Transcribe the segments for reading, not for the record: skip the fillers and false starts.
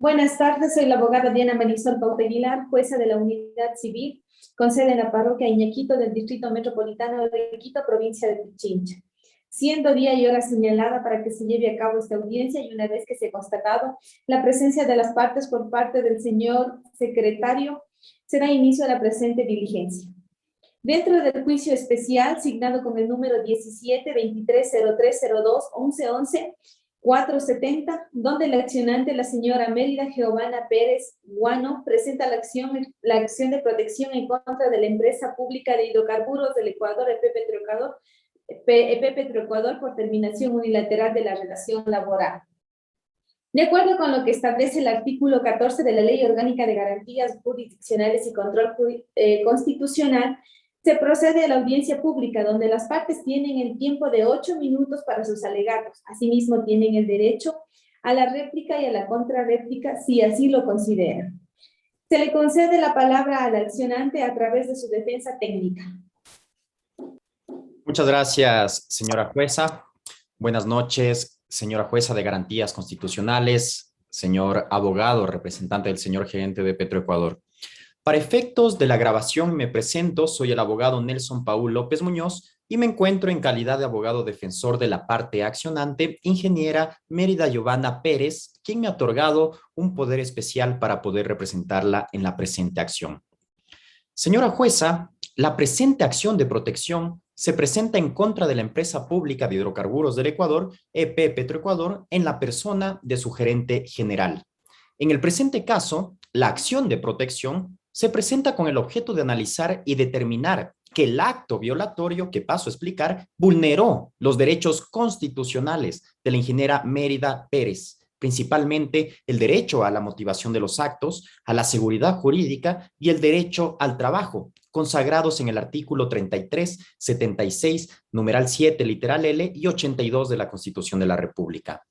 Buenas tardes, soy la abogada Diana Marisol Pauta Aguilar, jueza de la Unidad Civil, con sede en la parroquia Iñaquito del Distrito Metropolitano de Quito, provincia de Pichincha. Siendo día y hora señalada para que se lleve a cabo esta audiencia y una vez que se ha constatado la presencia de las partes por parte del señor secretario, se da inicio a la presente diligencia. Dentro del juicio especial, signado con el número 17-230302-1111, 470, donde la accionante, la señora Mérida Giovanna Pérez Guano, presenta la acción de protección en contra de la empresa pública de hidrocarburos del Ecuador, EP Petroecuador, por terminación unilateral de la relación laboral. De acuerdo con lo que establece el artículo 14 de la Ley Orgánica de Garantías Jurisdiccionales y Control Constitucional, se procede a la audiencia pública, donde las partes tienen el tiempo de 8 minutos para sus alegatos. Asimismo, tienen el derecho a la réplica y a la contrarréplica, si así lo consideran. Se le concede la palabra al accionante a través de su defensa técnica. Muchas gracias, señora jueza. Buenas noches, señora jueza de Garantías Constitucionales, señor abogado, representante del señor gerente de Petroecuador. Para efectos de la grabación me presento, soy el abogado Nelson Paul López Muñoz y me encuentro en calidad de abogado defensor de la parte accionante, ingeniera Mérida Giovanna Pérez, quien me ha otorgado un poder especial para poder representarla en la presente acción. Señora jueza, la presente acción de protección se presenta en contra de la empresa pública de hidrocarburos del Ecuador, EP Petroecuador, en la persona de su gerente general. En el presente caso, la acción de protección se presenta con el objeto de analizar y determinar que el acto violatorio que paso a explicar vulneró los derechos constitucionales de la ingeniera Mérida Pérez, principalmente el derecho a la motivación de los actos, a la seguridad jurídica y el derecho al trabajo, consagrados en el artículo 33, 76, numeral 7, literal L y 82 de la Constitución de la República.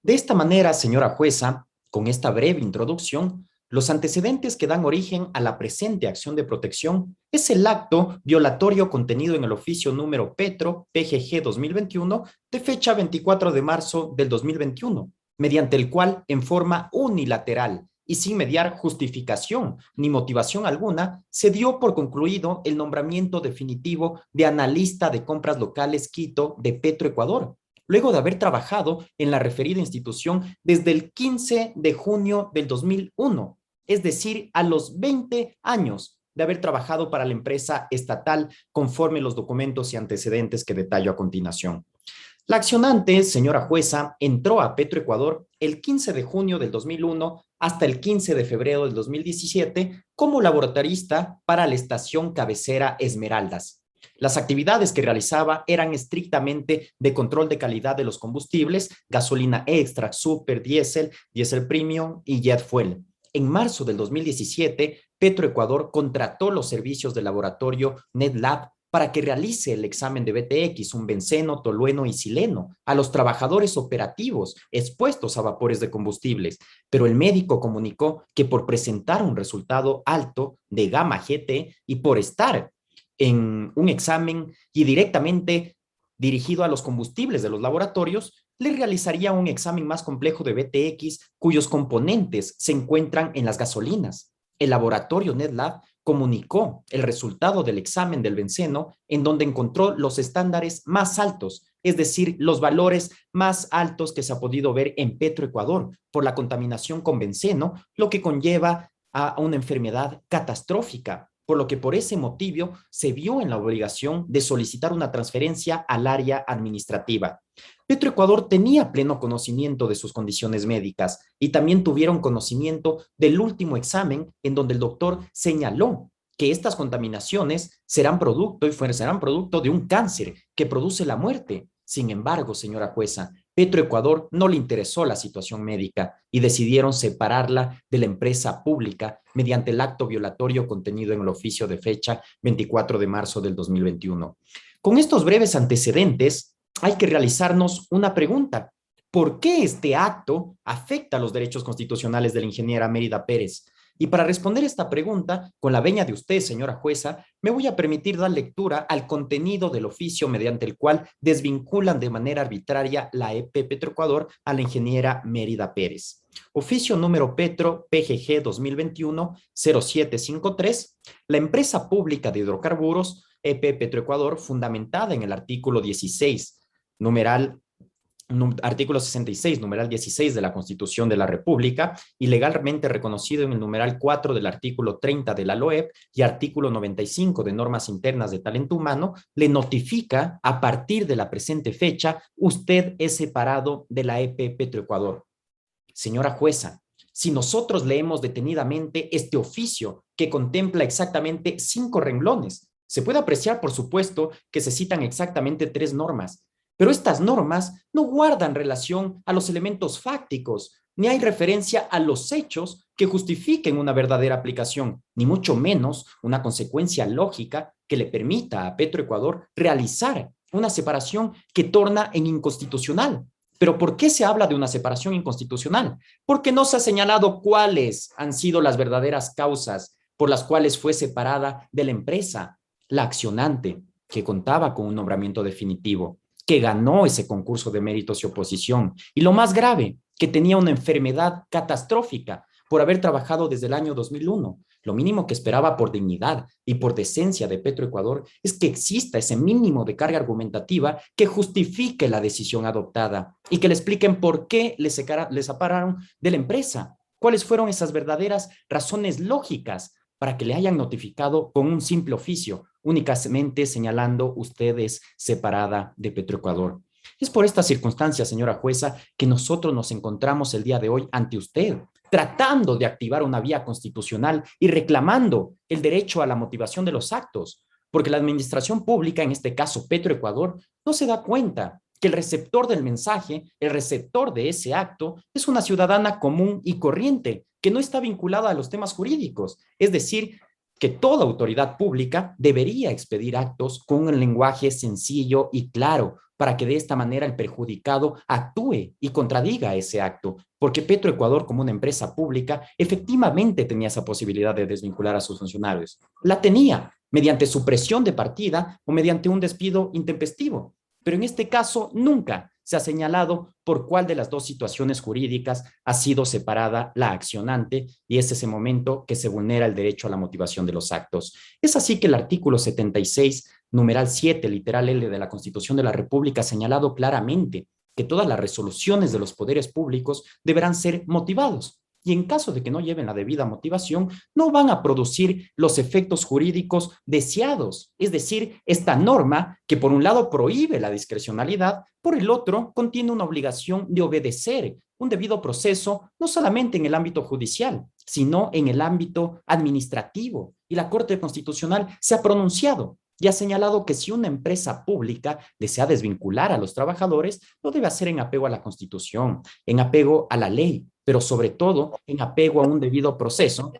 De esta manera, señora jueza, con esta breve introducción, los antecedentes que dan origen a la presente acción de protección es el acto violatorio contenido en el oficio número Petro PGG 2021 de fecha 24 de marzo del 2021, mediante el cual en forma unilateral y sin mediar justificación ni motivación alguna, se dio por concluido el nombramiento definitivo de analista de compras locales Quito de Petroecuador, luego de haber trabajado en la referida institución desde el 15 de junio del 2001, es decir, a los 20 años de haber trabajado para la empresa estatal conforme los documentos y antecedentes que detallo a continuación. La accionante, señora jueza, entró a Petroecuador el 15 de junio del 2001 hasta el 15 de febrero del 2017 como laboratorista para la estación cabecera Esmeraldas. Las actividades que realizaba eran estrictamente de control de calidad de los combustibles, gasolina extra, super, diésel, diésel premium y jet fuel. En marzo del 2017, Petroecuador contrató los servicios del laboratorio NetLab para que realice el examen de BTX, un benceno, tolueno y sileno, a los trabajadores operativos expuestos a vapores de combustibles, pero el médico comunicó que por presentar un resultado alto de gamma GT y por estar en un examen y directamente dirigido a los combustibles de los laboratorios, le realizaría un examen más complejo de BTX cuyos componentes se encuentran en las gasolinas. El laboratorio NetLab comunicó el resultado del examen del benceno en donde encontró los estándares más altos, es decir, los valores más altos que se ha podido ver en Petroecuador por la contaminación con benceno, lo que conlleva a una enfermedad catastrófica, por lo que por ese motivo se vio en la obligación de solicitar una transferencia al área administrativa. Petroecuador tenía pleno conocimiento de sus condiciones médicas y también tuvieron conocimiento del último examen en donde el doctor señaló que estas contaminaciones serán producto de un cáncer que produce la muerte. Sin embargo, señora jueza, Petroecuador no le interesó la situación médica y decidieron separarla de la empresa pública mediante el acto violatorio contenido en el oficio de fecha 24 de marzo del 2021. Con estos breves antecedentes, hay que realizarnos una pregunta. ¿Por qué este acto afecta los derechos constitucionales de la ingeniera Mérida Pérez? Y para responder esta pregunta, con la venia de usted, señora jueza, me voy a permitir dar lectura al contenido del oficio mediante el cual desvinculan de manera arbitraria la EP Petroecuador a la ingeniera Mérida Pérez. Oficio número Petro PGG 2021-0753. La empresa pública de hidrocarburos EP Petroecuador, fundamentada en el artículo 16, artículo 66, numeral 16 de la Constitución de la República y legalmente reconocido en el numeral 4 del artículo 30 de la LOEP y artículo 95 de normas internas de talento humano, le notifica a partir de la presente fecha, usted es separado de la EP Petroecuador. Señora jueza, si nosotros leemos detenidamente este oficio que contempla exactamente 5 renglones, se puede apreciar, por supuesto, que se citan exactamente 3 normas, pero estas normas no guardan relación a los elementos fácticos, ni hay referencia a los hechos que justifiquen una verdadera aplicación, ni mucho menos una consecuencia lógica que le permita a Petroecuador realizar una separación que torna en inconstitucional. ¿Pero por qué se habla de una separación inconstitucional? Porque no se ha señalado cuáles han sido las verdaderas causas por las cuales fue separada de la empresa, la accionante, que contaba con un nombramiento definitivo, que ganó ese concurso de méritos y oposición. Y lo más grave, que tenía una enfermedad catastrófica por haber trabajado desde el año 2001. Lo mínimo que esperaba por dignidad y por decencia de Petroecuador es que exista ese mínimo de carga argumentativa que justifique la decisión adoptada y que le expliquen por qué le separaron de la empresa. ¿Cuáles fueron esas verdaderas razones lógicas para que le hayan notificado con un simple oficio, únicamente señalando ustedes separada de Petroecuador? Es por estas circunstancias, señora jueza, que nosotros nos encontramos el día de hoy ante usted, tratando de activar una vía constitucional y reclamando el derecho a la motivación de los actos, porque la administración pública, en este caso Petroecuador, no se da cuenta que el receptor del mensaje, el receptor de ese acto, es una ciudadana común y corriente, que no está vinculada a los temas jurídicos, es decir, que toda autoridad pública debería expedir actos con un lenguaje sencillo y claro, para que de esta manera el perjudicado actúe y contradiga ese acto, porque Petroecuador, como una empresa pública, efectivamente tenía esa posibilidad de desvincular a sus funcionarios. La tenía mediante supresión de partida o mediante un despido intempestivo, pero en este caso nunca se ha señalado por cuál de las dos situaciones jurídicas ha sido separada la accionante y es ese momento que se vulnera el derecho a la motivación de los actos. Es así que el artículo 76, numeral 7, literal L de la Constitución de la República ha señalado claramente que todas las resoluciones de los poderes públicos deberán ser motivados. Y en caso de que no lleven la debida motivación, no van a producir los efectos jurídicos deseados. Es decir, esta norma que por un lado prohíbe la discrecionalidad, por el otro contiene una obligación de obedecer un debido proceso, no solamente en el ámbito judicial, sino en el ámbito administrativo. Y la Corte Constitucional se ha pronunciado y ha señalado que si una empresa pública desea desvincular a los trabajadores, lo debe hacer en apego a la Constitución, en apego a la ley, pero sobre todo en apego a un debido proceso,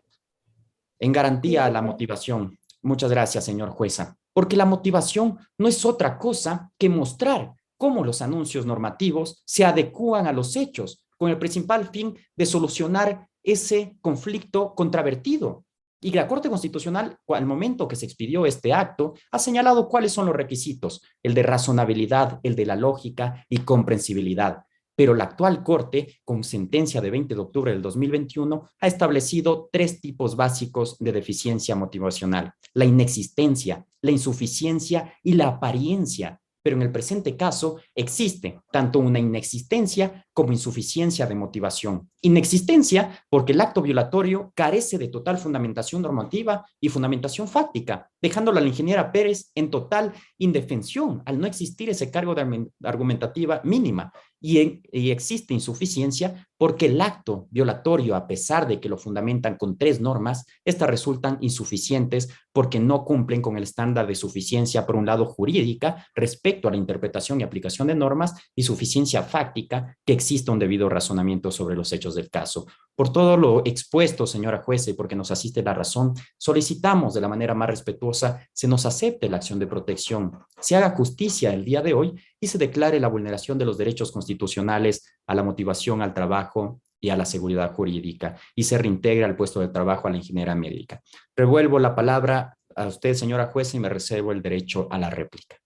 en garantía a la motivación. Muchas gracias, señor jueza. Porque la motivación no es otra cosa que mostrar cómo los anuncios normativos se adecúan a los hechos, con el principal fin de solucionar ese conflicto contravertido. Y la Corte Constitucional, al momento que se expidió este acto, ha señalado cuáles son los requisitos, el de razonabilidad, el de la lógica y comprensibilidad. Pero la actual Corte, con sentencia de 20 de octubre del 2021, ha establecido 3 tipos básicos de deficiencia motivacional: la inexistencia, la insuficiencia y la apariencia. Pero en el presente caso existe tanto una inexistencia como insuficiencia de motivación. Inexistencia porque el acto violatorio carece de total fundamentación normativa y fundamentación fáctica, dejándola a la ingeniera Pérez en total indefensión al no existir ese cargo de argumentativa mínima. Y existe insuficiencia porque el acto violatorio, a pesar de que lo fundamentan con 3 normas, estas resultan insuficientes porque no cumplen con el estándar de suficiencia, por un lado jurídica, respecto a la interpretación y aplicación de normas, y suficiencia fáctica, que exista un debido razonamiento sobre los hechos del caso. Por todo lo expuesto, señora jueza, y porque nos asiste la razón, solicitamos de la manera más respetuosa se nos acepte la acción de protección, se haga justicia el día de hoy y se declare la vulneración de los derechos constitucionales a la motivación al trabajo y a la seguridad jurídica y se reintegra al puesto de trabajo a la ingeniera médica. Revuelvo la palabra a usted, señora jueza, y me reservo el derecho a la réplica.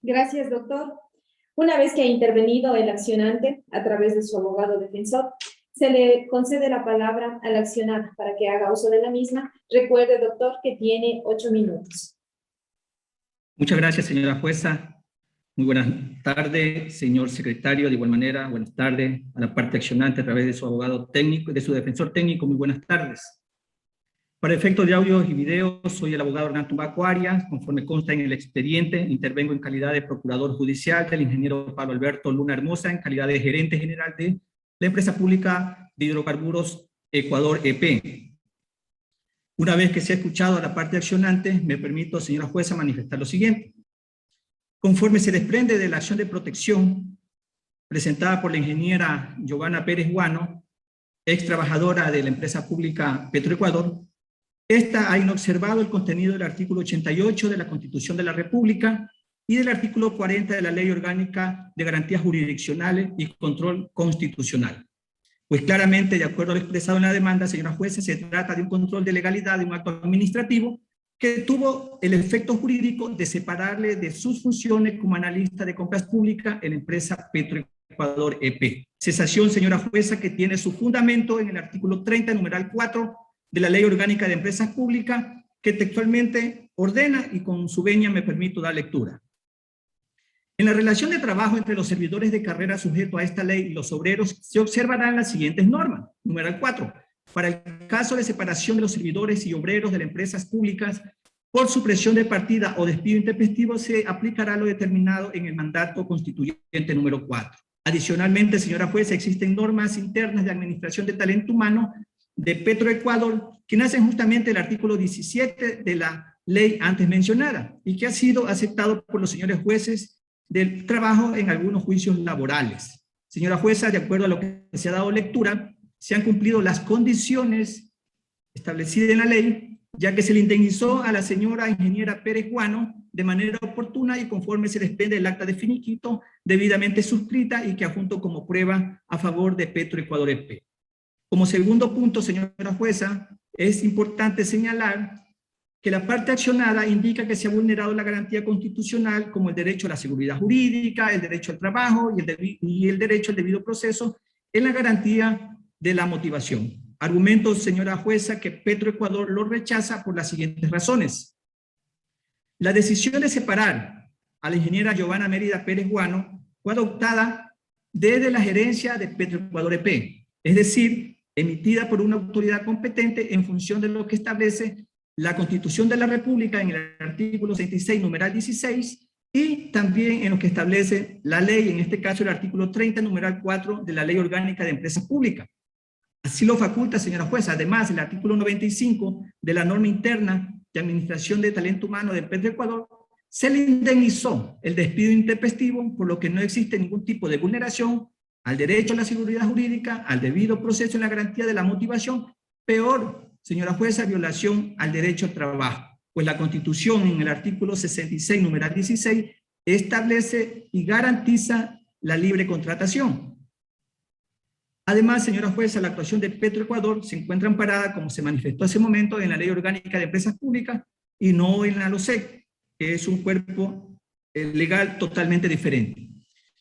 Gracias, doctor. Una vez que ha intervenido el accionante a través de su abogado defensor, se le concede la palabra al accionado para que haga uso de la misma. Recuerde, doctor, que tiene 8 minutos. Muchas gracias, señora jueza. Muy buenas tardes, señor secretario. De igual manera, buenas tardes a la parte accionante a través de su abogado técnico, de su defensor técnico. Muy buenas tardes. Para efectos de audio y video, soy el abogado Hernán Tumbaco Arias. Conforme consta en el expediente, intervengo en calidad de procurador judicial del ingeniero Pablo Alberto Luna Hermosa, en calidad de gerente general de la empresa pública de hidrocarburos Ecuador EP. Una vez que se ha escuchado a la parte accionante, me permito, señora jueza, manifestar lo siguiente. Conforme se desprende de la acción de protección presentada por la ingeniera Giovanna Pérez Guano, ex trabajadora de la empresa pública Petroecuador, esta ha inobservado el contenido del artículo 88 de la Constitución de la República y del artículo 40 de la Ley Orgánica de Garantías Jurisdiccionales y Control Constitucional. Pues claramente, de acuerdo a lo expresado en la demanda, señora jueza, se trata de un control de legalidad de un acto administrativo que tuvo el efecto jurídico de separarle de sus funciones como analista de compras públicas en la empresa Petroecuador EP. Cesación, señora jueza, que tiene su fundamento en el artículo 30, numeral 4, de la Ley Orgánica de Empresas Públicas, que textualmente ordena, y con su venia me permito dar lectura. En la relación de trabajo entre los servidores de carrera sujetos a esta ley y los obreros, se observarán las siguientes normas. Numeral 4. Para el caso de separación de los servidores y obreros de las empresas públicas por supresión de partida o despido intempestivo, se aplicará lo determinado en el mandato constituyente número 4. Adicionalmente, señora jueza, existen normas internas de administración de talento humano de Petroecuador, que nacen justamente del artículo 17 de la ley antes mencionada y que ha sido aceptado por los señores jueces del trabajo en algunos juicios laborales. Señora jueza, de acuerdo a lo que se ha dado lectura, se han cumplido las condiciones establecidas en la ley, ya que se le indemnizó a la señora ingeniera Pérez Guano de manera oportuna y conforme se desprende el acta de finiquito debidamente suscrita y que adjunto como prueba a favor de Petroecuador EP. Como segundo punto, señora jueza, es importante señalar que la parte accionada indica que se ha vulnerado la garantía constitucional como el derecho a la seguridad jurídica, el derecho al trabajo y el derecho al debido proceso en la garantía de la motivación. Argumento, señora jueza, que Petroecuador lo rechaza por las siguientes razones. La decisión de separar a la ingeniera Giovanna Mérida Pérez Guano fue adoptada desde la gerencia de Petroecuador EP, es decir, emitida por una autoridad competente en función de lo que establece la Constitución de la República en el artículo 66, numeral 16, y también en lo que establece la ley, en este caso el artículo 30, numeral 4 de la Ley Orgánica de Empresas Públicas. Así lo faculta, señora jueza. Además, el artículo 95 de la norma interna de administración de talento humano de Petroecuador se le indemnizó el despido intempestivo, por lo que no existe ningún tipo de vulneración al derecho a la seguridad jurídica, al debido proceso en la garantía de la motivación. Peor, señora jueza, violación al derecho al trabajo, pues la Constitución en el artículo 66, numeral 16, establece y garantiza la libre contratación. Además, señora jueza, la actuación de Petroecuador se encuentra amparada, como se manifestó hace un momento, en la Ley Orgánica de Empresas Públicas y no en la LOSEC, que es un cuerpo legal totalmente diferente.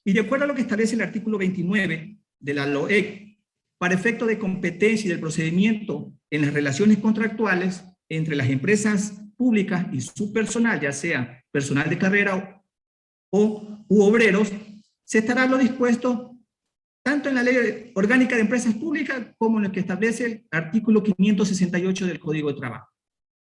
Y de acuerdo a lo que establece el artículo 29 de la LOEC, para efecto de competencia y del procedimiento en las relaciones contractuales entre las empresas públicas y su personal, ya sea personal de carrera u obreros, se estará lo dispuesto tanto en la Ley Orgánica de Empresas Públicas como en lo que establece el artículo 568 del Código de Trabajo.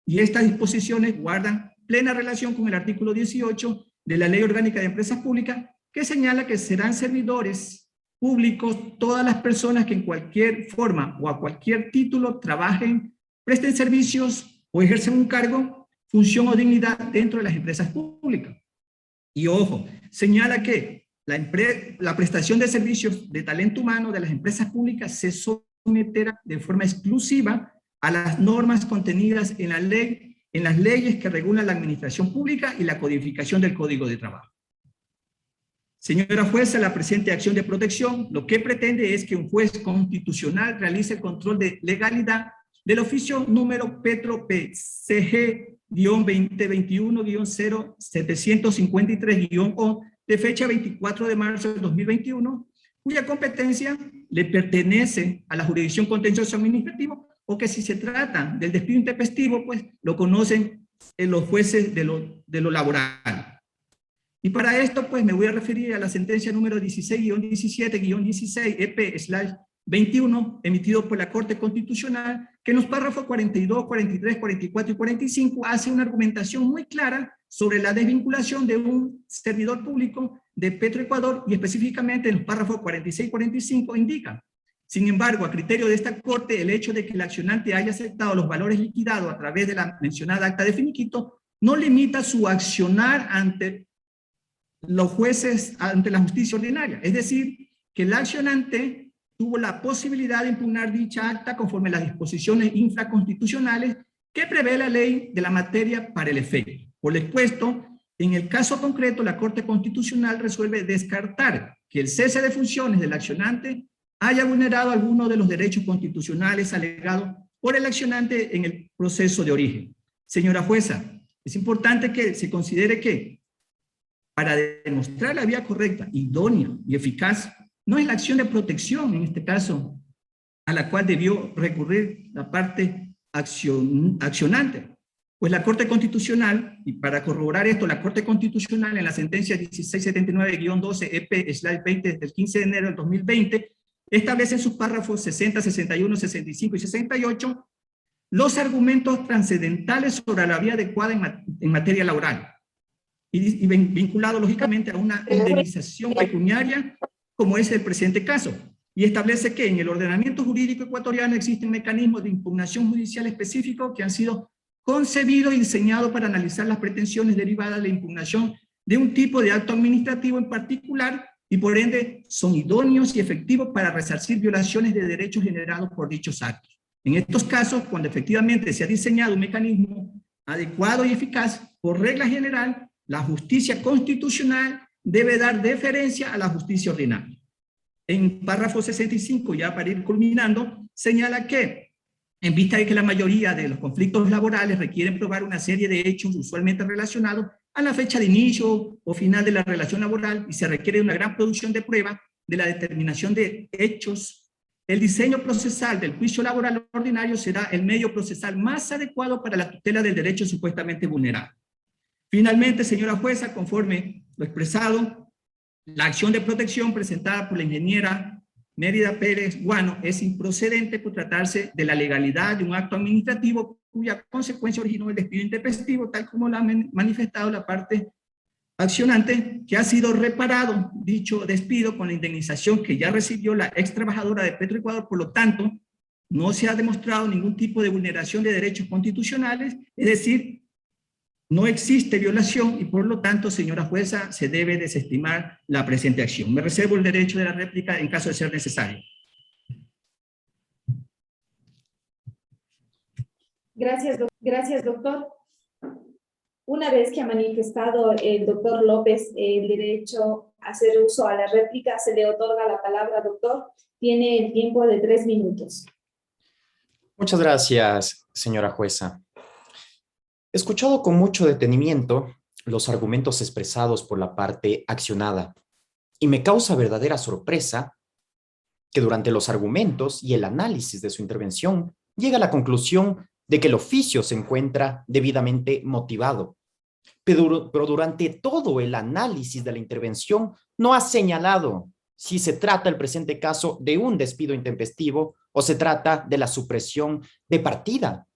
Y estas disposiciones guardan plena relación con el artículo 18 de la Ley Orgánica de Empresas Públicas, que señala que serán servidores públicos todas las personas que en cualquier forma o a cualquier título trabajen, presten servicios o ejercen un cargo, función o dignidad dentro de las empresas públicas. Y ojo, señala que la prestación de servicios de talento humano de las empresas públicas se someterá de forma exclusiva a las normas contenidas en la ley, en las leyes que regulan la administración pública y la codificación del Código de Trabajo. Señora jueza, la presente acción de protección lo que pretende es que un juez constitucional realice el control de legalidad del oficio número Petro PCG-2021-0753-O de fecha 24 de marzo de 2021, cuya competencia le pertenece a la jurisdicción contencioso administrativo, o que si se trata del despido intempestivo, pues lo conocen los jueces de lo laboral. Y para esto, pues me voy a referir a la sentencia número 16-17-16 EP/21, emitido por la Corte Constitucional, que en los párrafos 42, 43, 44 y 45 hace una argumentación muy clara sobre la desvinculación de un servidor público de Petroecuador, y específicamente en los párrafos 46 y 45 indica: sin embargo, a criterio de esta Corte, el hecho de que el accionante haya aceptado los valores liquidados a través de la mencionada acta de finiquito no limita su accionar ante los jueces, ante la justicia ordinaria. Es decir, que el accionante tuvo la posibilidad de impugnar dicha acta conforme a las disposiciones infraconstitucionales que prevé la ley de la materia para el efecto. Por lo expuesto, en el caso concreto, la Corte Constitucional resuelve descartar que el cese de funciones del accionante haya vulnerado alguno de los derechos constitucionales alegados por el accionante en el proceso de origen. Señora jueza, es importante que se considere que para demostrar la vía correcta, idónea y eficaz, no es la acción de protección, en este caso, a la cual debió recurrir la parte accionante. Pues la Corte Constitucional, y para corroborar esto, la Corte Constitucional en la sentencia 1679-12 EP/20 del 15 de enero del 2020, establece en sus párrafos 60, 61, 65 y 68 los argumentos trascendentales sobre la vía adecuada en materia laboral, y vinculado lógicamente a una indemnización pecuniaria como es el presente caso, y establece que en el ordenamiento jurídico ecuatoriano existen mecanismos de impugnación judicial específicos que han sido concebidos y diseñados para analizar las pretensiones derivadas de la impugnación de un tipo de acto administrativo en particular, y por ende son idóneos y efectivos para resarcir violaciones de derechos generados por dichos actos. En estos casos, cuando efectivamente se ha diseñado un mecanismo adecuado y eficaz, por regla general, la justicia constitucional debe dar deferencia a la justicia ordinaria. En párrafo 65, ya para ir culminando, señala que, en vista de que la mayoría de los conflictos laborales requieren probar una serie de hechos usualmente relacionados a la fecha de inicio o final de la relación laboral, y se requiere una gran producción de prueba de la determinación de hechos, el diseño procesal del juicio laboral ordinario será el medio procesal más adecuado para la tutela del derecho supuestamente vulnerado. Finalmente, señora jueza, conforme lo expresado, la acción de protección presentada por la ingeniera Mérida Pérez Guano es improcedente por tratarse de la legalidad de un acto administrativo cuya consecuencia originó el despido intempestivo, tal como lo ha manifestado la parte accionante, que ha sido reparado dicho despido con la indemnización que ya recibió la ex trabajadora de Petroecuador. Por lo tanto, no se ha demostrado ningún tipo de vulneración de derechos constitucionales, es decir, no existe violación, y por lo tanto, señora jueza, se debe desestimar la presente acción. Me reservo el derecho de la réplica en caso de ser necesario. Gracias, doctor. Una vez que ha manifestado el doctor López el derecho a hacer uso a la réplica, se le otorga la palabra, doctor. Tiene el tiempo de 3 minutos. Muchas gracias, señora jueza. He escuchado con mucho detenimiento los argumentos expresados por la parte accionada, y me causa verdadera sorpresa que durante los argumentos y el análisis de su intervención llega a la conclusión de que el oficio se encuentra debidamente motivado. Pero durante todo el análisis de la intervención no ha señalado si se trata el presente caso de un despido intempestivo o se trata de la supresión de partida.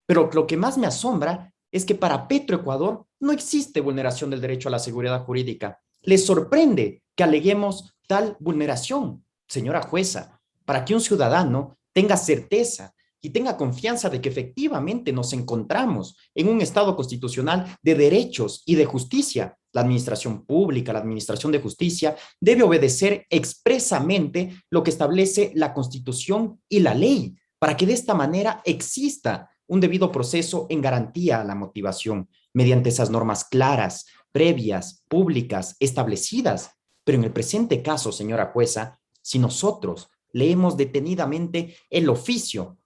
Pero lo que más me asombra es que para Petroecuador no existe vulneración del derecho a la seguridad jurídica. ¿Les sorprende que aleguemos tal vulneración, señora jueza, para que un ciudadano tenga certeza y tenga confianza de que efectivamente nos encontramos en un Estado constitucional de derechos y de justicia? La administración pública, la administración de justicia, debe obedecer expresamente lo que establece la Constitución y la ley, para que de esta manera exista un debido proceso en garantía a la motivación, mediante esas normas claras, previas, públicas, establecidas. Pero en el presente caso, señora jueza, si nosotros leemos detenidamente el oficio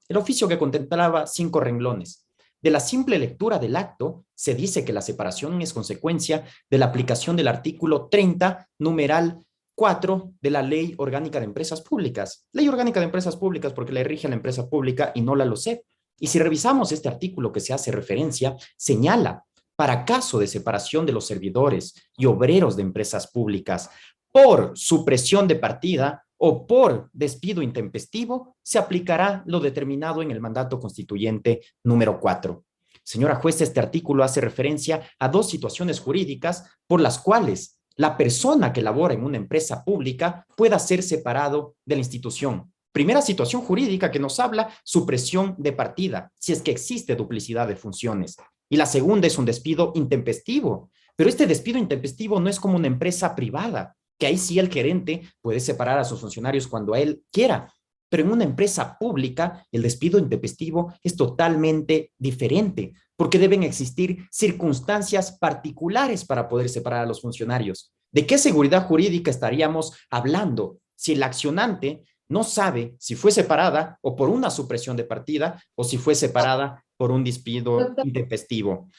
que contemplaba 5 renglones, de la simple lectura del acto, se dice que la separación es consecuencia de la aplicación del artículo 30, numeral 4 de la Ley Orgánica de Empresas Públicas. Ley Orgánica de Empresas Públicas porque la rige a la empresa pública y no la LOCEP. Y si revisamos este artículo que se hace referencia, señala, para caso de separación de los servidores y obreros de empresas públicas por supresión de partida o por despido intempestivo, se aplicará lo determinado en el mandato constituyente número 4. Señora jueza, este artículo hace referencia a 2 situaciones jurídicas por las cuales la persona que labora en una empresa pública pueda ser separado de la institución. Primera situación jurídica que nos habla supresión de partida, si es que existe duplicidad de funciones. Y la segunda es un despido intempestivo. Pero este despido intempestivo no es como una empresa privada, que ahí sí el gerente puede separar a sus funcionarios cuando a él quiera. Pero en una empresa pública, el despido intempestivo es totalmente diferente, porque deben existir circunstancias particulares para poder separar a los funcionarios. ¿De qué seguridad jurídica estaríamos hablando si el accionante no sabe si fue separada o por una supresión de partida o si fue separada por un despido intempestivo?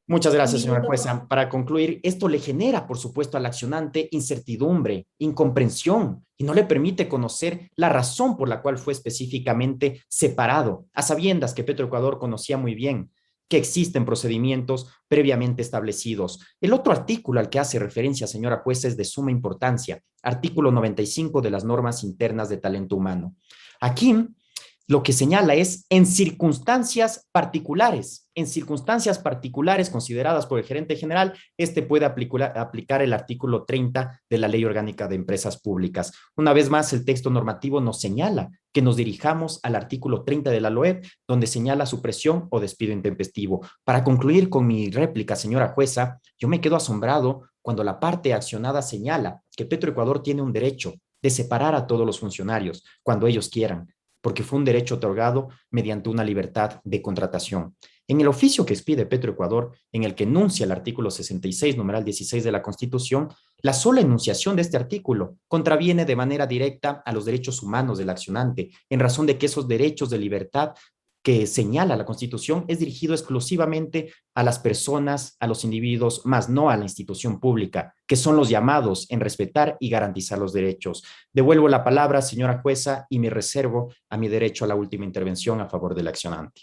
Muchas gracias, señora jueza. Para concluir, esto le genera, por supuesto, al accionante incertidumbre, incomprensión y no le permite conocer la razón por la cual fue específicamente separado, a sabiendas que Petroecuador conocía muy bien que existen procedimientos previamente establecidos. El otro artículo al que hace referencia, señora jueza, es de suma importancia, artículo 95 de las normas internas de talento humano. Aquí lo que señala es en circunstancias particulares consideradas por el gerente general, puede aplicar el artículo 30 de la Ley Orgánica de Empresas Públicas. Una vez más, el texto normativo nos señala que nos dirijamos al artículo 30 de la LOEP, donde señala supresión o despido intempestivo. Para concluir con mi réplica, señora jueza, yo me quedo asombrado cuando la parte accionada señala que Petroecuador tiene un derecho de separar a todos los funcionarios cuando ellos quieran, porque fue un derecho otorgado mediante una libertad de contratación. En el oficio que expide Petroecuador, en el que enuncia el artículo 66, numeral 16 de la Constitución, la sola enunciación de este artículo contraviene de manera directa a los derechos humanos del accionante, en razón de que esos derechos de libertad que señala la Constitución es dirigido exclusivamente a las personas, a los individuos, más no a la institución pública, que son los llamados en respetar y garantizar los derechos. Devuelvo la palabra, señora jueza, y me reservo a mi derecho a la última intervención a favor del accionante.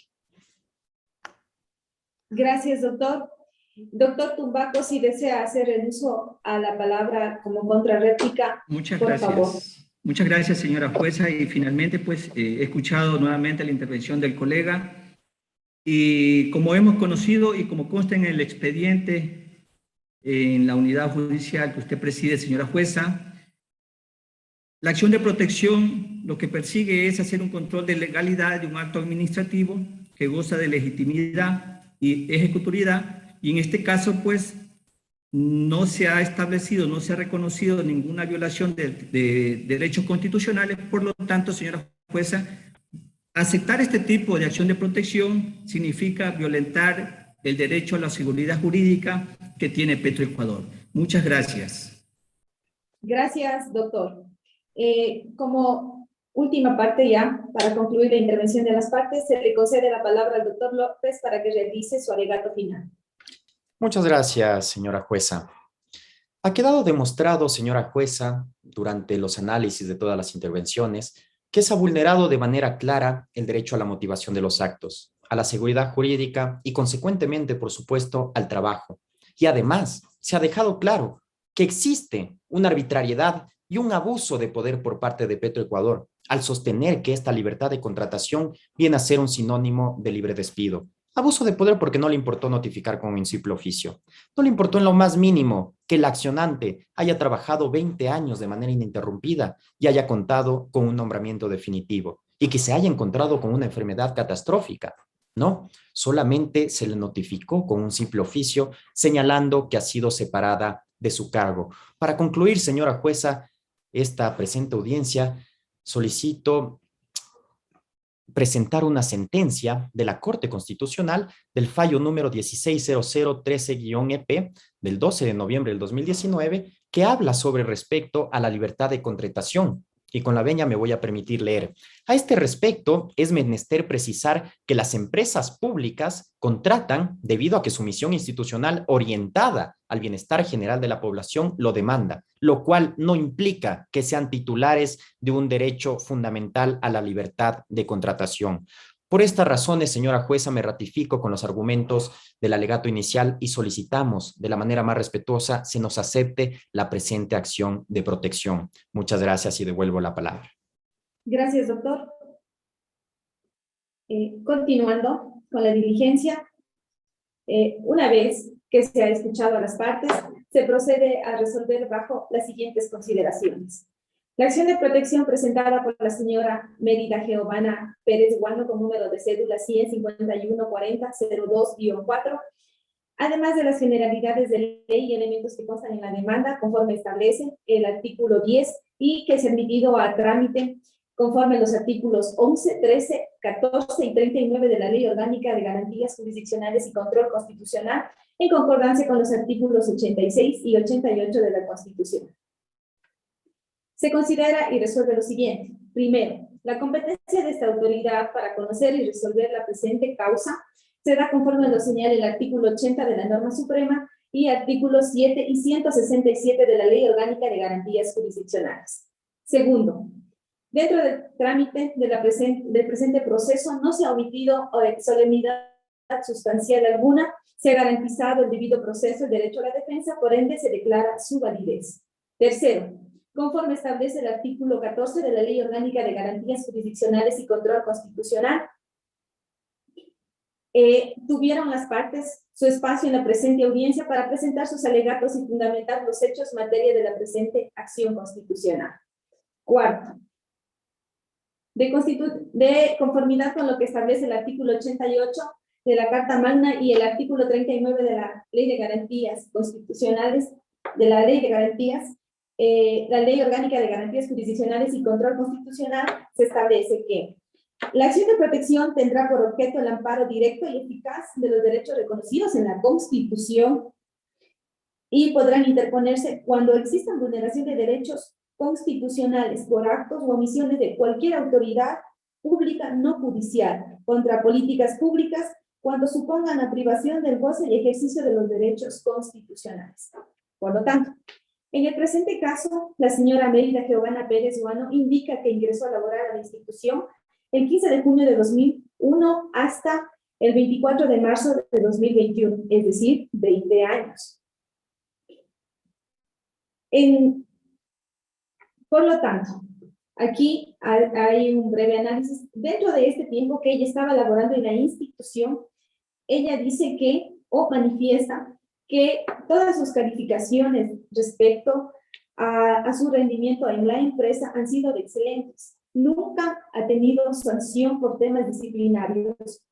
Gracias, doctor. Doctor Tumbaco, si desea hacer el uso a la palabra como contrarréplica, muchas por gracias. favor. Muchas gracias, señora jueza. Y finalmente, pues, he escuchado nuevamente la intervención del colega. Y como hemos conocido y como consta en el expediente en la unidad judicial que usted preside, señora jueza, la acción de protección lo que persigue es hacer un control de legalidad de un acto administrativo que goza de legitimidad y ejecutoriedad. Y en este caso, pues, no se ha establecido, no se ha reconocido ninguna violación de derechos constitucionales. Por lo tanto, señora jueza, aceptar este tipo de acción de protección significa violentar el derecho a la seguridad jurídica que tiene Petroecuador. Muchas gracias. Gracias, doctor. Como última parte ya, para concluir la intervención de las partes, se le concede la palabra al doctor López para que realice su alegato final. Muchas gracias, señora jueza. Ha quedado demostrado, señora jueza, durante los análisis de todas las intervenciones, que se ha vulnerado de manera clara el derecho a la motivación de los actos, a la seguridad jurídica y, consecuentemente, por supuesto, al trabajo. Y además, se ha dejado claro que existe una arbitrariedad y un abuso de poder por parte de Petroecuador al sostener que esta libertad de contratación viene a ser un sinónimo de libre despido. Abuso de poder porque no le importó notificar con un simple oficio. No le importó en lo más mínimo que el accionante haya trabajado 20 años de manera ininterrumpida y haya contado con un nombramiento definitivo y que se haya encontrado con una enfermedad catastrófica. No, solamente se le notificó con un simple oficio señalando que ha sido separada de su cargo. Para concluir, señora jueza, esta presente audiencia, solicito presentar una sentencia de la Corte Constitucional del fallo número 160013-EP del 12 de noviembre del 2019, que habla sobre respecto a la libertad de contratación. Y con la venia me voy a permitir leer. A este respecto, es menester precisar que las empresas públicas contratan debido a que su misión institucional orientada al bienestar general de la población lo demanda, lo cual no implica que sean titulares de un derecho fundamental a la libertad de contratación. Por estas razones, señora jueza, me ratifico con los argumentos del alegato inicial y solicitamos de la manera más respetuosa se nos acepte la presente acción de protección. Muchas gracias y devuelvo la palabra. Gracias, doctor. Continuando con la diligencia, una vez que se ha escuchado a las partes, se procede a resolver bajo las siguientes consideraciones. La acción de protección presentada por la señora Mérida Giovanna Pérez Guano con número de cédula 1514002-4, además de las generalidades de ley y elementos que constan en la demanda, conforme establece el artículo 10 y que es admitido a trámite conforme a los artículos 11, 13, 14 y 39 de la Ley Orgánica de Garantías Jurisdiccionales y Control Constitucional, en concordancia con los artículos 86 y 88 de la Constitución. Se considera y resuelve lo siguiente. Primero, la competencia de esta autoridad para conocer y resolver la presente causa se da conforme lo señala el artículo 80 de la norma suprema y artículos 7 y 167 de la Ley Orgánica de Garantías Jurisdiccionales. Segundo, dentro del trámite del presente proceso no se ha omitido solemnidad sustancial alguna, se ha garantizado el debido proceso, el derecho a la defensa, por ende se declara su validez. Tercero, conforme establece el artículo 14 de la Ley Orgánica de Garantías Jurisdiccionales y Control Constitucional, tuvieron las partes su espacio en la presente audiencia para presentar sus alegatos y fundamentar los hechos en materia de la presente acción constitucional. Cuarto, de conformidad con lo que establece el artículo 88 de la Carta Magna y el artículo 39 de la Ley de Garantías Constitucionales, de la Ley de Garantías, la Ley Orgánica de Garantías Jurisdiccionales y Control Constitucional, se establece que la acción de protección tendrá por objeto el amparo directo y eficaz de los derechos reconocidos en la Constitución y podrán interponerse cuando existan vulneración de derechos constitucionales por actos o omisiones de cualquier autoridad pública no judicial contra políticas públicas cuando supongan la privación del goce y ejercicio de los derechos constitucionales. Por lo tanto, en el presente caso, la señora Mérida Giovanna Pérez Guano indica que ingresó a laborar a la institución el 15 de junio de 2001 hasta el 24 de marzo de 2021, es decir, 20 años. Por lo tanto, aquí hay un breve análisis. Dentro de este tiempo que ella estaba laborando en la institución, ella dice que, o manifiesta, que todas sus calificaciones respecto a su rendimiento en la empresa han sido excelentes. Nunca ha tenido sanción por temas disciplinarios.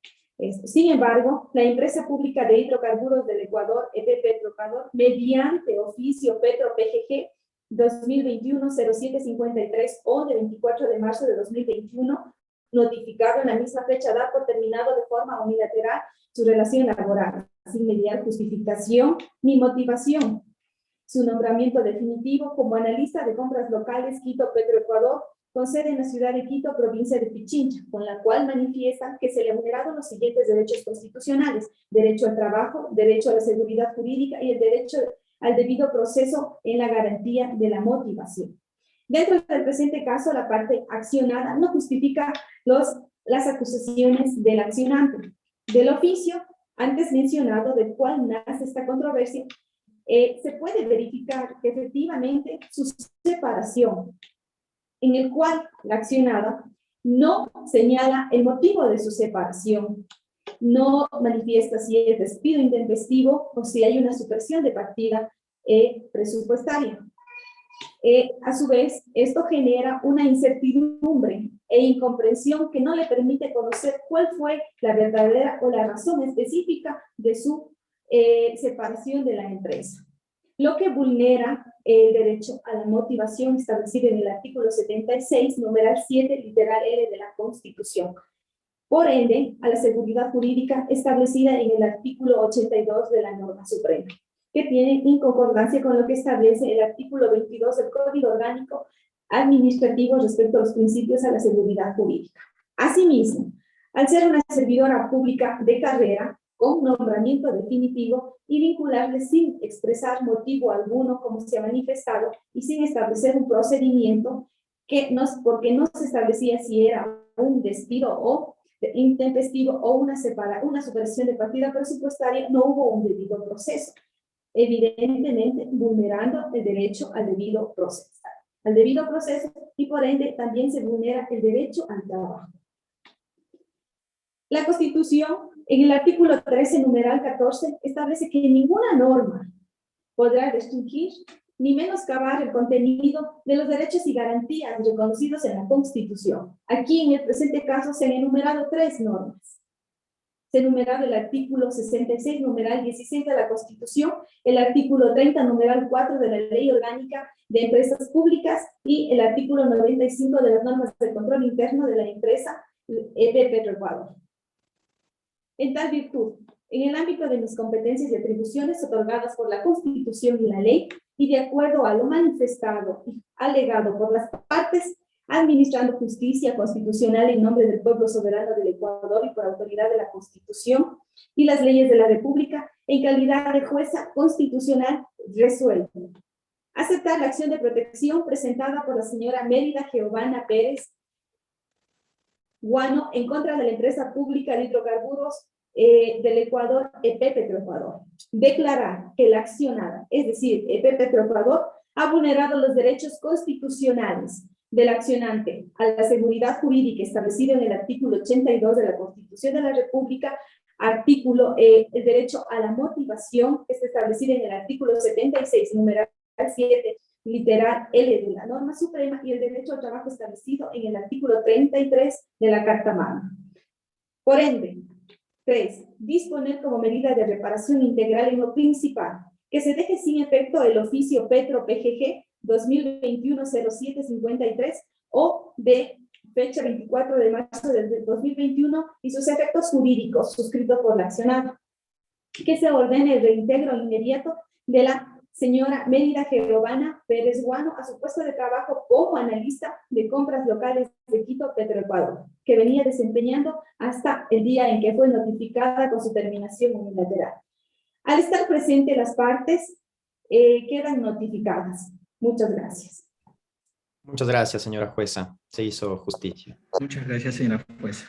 Sin embargo, la empresa pública de hidrocarburos del Ecuador, EP Petroecuador, mediante oficio Petro PGG 2021-0753 o de 24 de marzo de 2021, notificado en la misma fecha, da por terminado de forma unilateral su relación laboral, sin mediar justificación ni motivación. Su nombramiento definitivo como analista de compras locales Quito Petroecuador, con sede en la ciudad de Quito, provincia de Pichincha, con la cual manifiesta que se le han vulnerado los siguientes derechos constitucionales: derecho al trabajo, derecho a la seguridad jurídica y el derecho al debido proceso en la garantía de la motivación. Dentro del presente caso, la parte accionada no justifica las acusaciones del accionante. Del oficio antes mencionado, del cual nace esta controversia, se puede verificar que efectivamente su separación, en el cual la accionada no señala el motivo de su separación, no manifiesta si es despido intempestivo o si hay una supresión de partida presupuestaria. A su vez, esto genera una incertidumbre e incomprensión que no le permite conocer cuál fue la verdadera o la razón específica de su separación de la empresa, lo que vulnera el derecho a la motivación establecido en el artículo 76, numeral 7, literal L de la Constitución. por ende, a la seguridad jurídica establecida en el artículo 82 de la norma suprema, que tiene en concordancia con lo que establece el artículo 22 del Código Orgánico Administrativo respecto a los principios a la seguridad jurídica. Asimismo, al ser una servidora pública de carrera, con nombramiento definitivo y vincularle sin expresar motivo alguno, como se ha manifestado, y sin establecer un procedimiento porque no se establecía si era un despido o intempestivo o una supresión de partida presupuestaria, no hubo un debido proceso, evidentemente vulnerando el derecho al debido proceso, y por ende también se vulnera el derecho al trabajo. La Constitución, en el artículo 13, numeral 14, establece que ninguna norma podrá restringir ni menoscabar el contenido de los derechos y garantías reconocidos en la Constitución. Aquí, en el presente caso, se han enumerado 3 normas. Se ha enumerado el artículo 66, numeral 16 de la Constitución, el artículo 30, numeral 4 de la Ley Orgánica de Empresas Públicas y el artículo 95 de las normas de control interno de la empresa EP Petroecuador. En tal virtud, en el ámbito de mis competencias y atribuciones otorgadas por la Constitución y la ley, y de acuerdo a lo manifestado y alegado por las partes, administrando justicia constitucional en nombre del pueblo soberano del Ecuador y por autoridad de la Constitución y las leyes de la República, en calidad de jueza constitucional, resuelto aceptar la acción de protección presentada por la señora Mérida Giovanna Pérez Guano en contra de la empresa pública de hidrocarburos del Ecuador, EP Petroecuador. Declarar que la accionada, es decir, EP Petroecuador, ha vulnerado los derechos constitucionales del accionante a la seguridad jurídica establecida en el artículo 82 de la Constitución de la República, el derecho a la motivación, que está establecido en el artículo 76, numeral 7, literal L de la norma suprema, y el derecho al trabajo establecido en el artículo 33 de la Carta Magna. Por ende, 3. Disponer como medida de reparación integral en lo principal que se deje sin efecto el oficio Petro PGG 2021-0753 o de fecha 24 de marzo del 2021 y sus efectos jurídicos suscrito por la accionada. Que se ordene el reintegro inmediato de la señora Mérida Giovanna Pérez Guano a su puesto de trabajo como analista de compras locales de Quito Petroecuador, que venía desempeñando hasta el día en que fue notificada con su terminación unilateral. Al estar presentes las partes, quedan notificadas. Muchas gracias. Muchas gracias, señora jueza. Se hizo justicia. Muchas gracias, señora jueza.